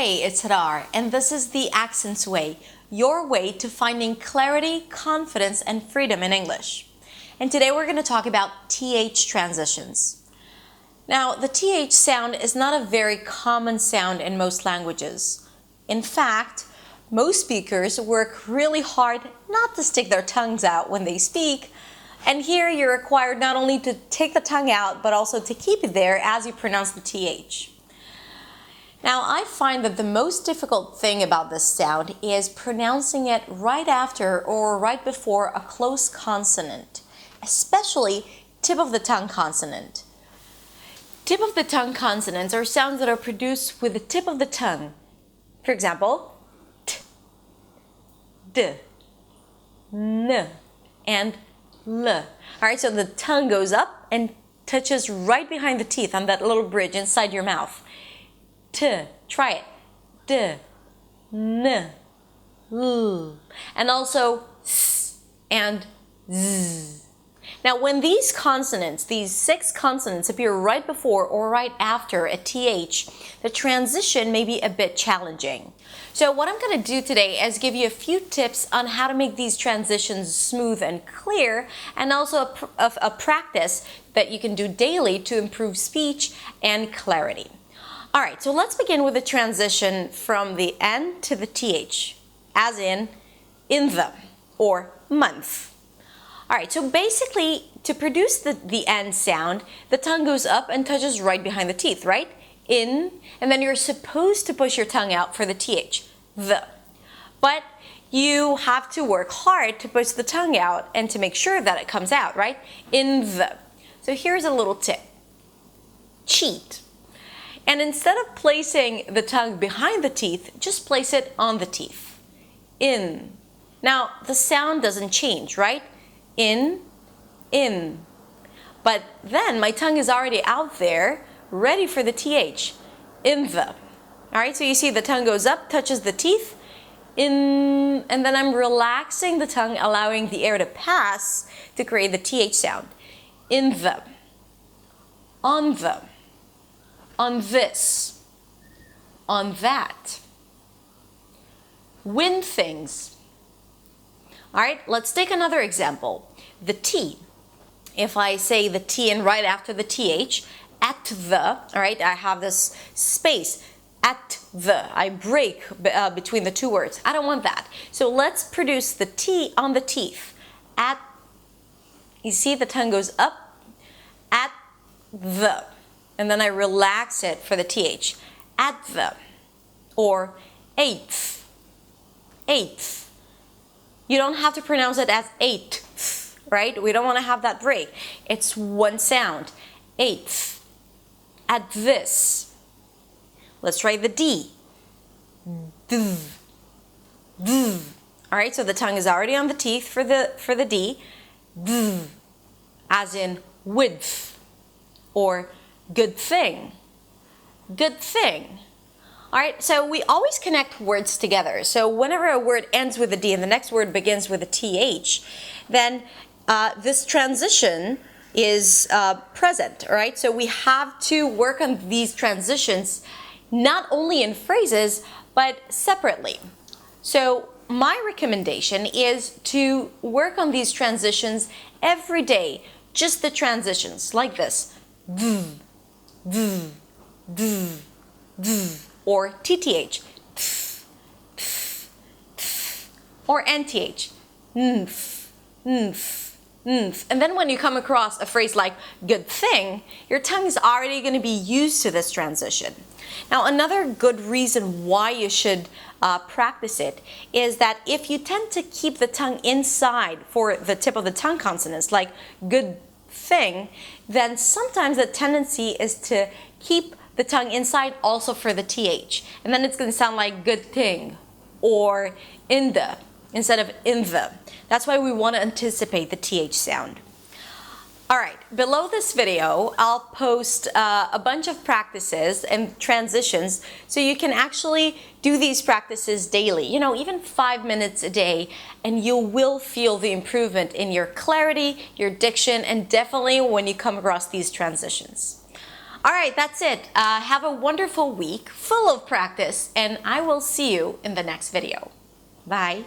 Hey, it's Hadar, and this is the Accents Way, your way to finding clarity, confidence, and freedom in English. And today we're going to talk about TH transitions. Now, the TH sound is not a very common sound in most languages. In fact, most speakers work really hard not to stick their tongues out when they speak, and here you're required not only to take the tongue out, but also to keep it there as you pronounce the TH. Now, I find that the most difficult thing about this sound is pronouncing it right after or right before a close consonant, especially tip of the tongue consonant. Tip of the tongue consonants are sounds that are produced with the tip of the tongue. For example, t, d, n, and l. All right, so the tongue goes up and touches right behind the teeth on that little bridge inside your mouth. T, try it. D, n, l. And also s and z. Now, when these consonants, these 6 consonants, appear right before or right after a TH, the transition may be a bit challenging. So what I'm going to do today is give you a few tips on how to make these transitions smooth and clear, and also a practice that you can do daily to improve speech and clarity. All right, so let's begin with the transition from the N to the TH, as in the, or month. All right, so basically, to produce the N sound, the tongue goes up and touches right behind the teeth, right? In, and then you're supposed to push your tongue out for the TH, the. But you have to work hard to push the tongue out and to make sure that it comes out, right? In the. So here's a little tip. Cheat. And instead of placing the tongue behind the teeth, just place it on the teeth. In. Now, the sound doesn't change, right? In. But then my tongue is already out there, ready for the TH. In the. All right, so you see the tongue goes up, touches the teeth. In, and then I'm relaxing the tongue, allowing the air to pass to create the TH sound. In the. On the. On this, on that. Win things. All right, let's take another example. The T. If I say the T and right after the TH, at the, all right, I have this space, at the. I break between the two words. I don't want that. So let's produce the T on the teeth. At, you see the tongue goes up, at the. And then I relax it for the TH. At the, or eighth, eighth. You don't have to pronounce it as eighth, right? We don't want to have that break. It's one sound, eighth. At this. Let's try the D. D. D. All right, so the tongue is already on the teeth for the D. D. As in width, or good thing. Good thing. All right, so we always connect words together. So whenever a word ends with a D and the next word begins with a TH, then this transition is present, all right? So we have to work on these transitions not only in phrases, but separately. So my recommendation is to work on these transitions every day, just the transitions, like this. Or TTH, or NTH, and then when you come across a phrase like good thing, your tongue is already going to be used to this transition. Now, another good reason why you should practice it is that if you tend to keep the tongue inside for the tip of the tongue consonants, like good thing, then sometimes the tendency is to keep the tongue inside also for the TH. And then it's going to sound like good thing or in the instead of in the. That's why we want to anticipate the TH sound. All right, below this video, I'll post a bunch of practices and transitions so you can actually do these practices daily, you know, even 5 minutes a day, and you will feel the improvement in your clarity, your diction, and definitely when you come across these transitions. All right, that's it. Have a wonderful week full of practice, and I will see you in the next video. Bye.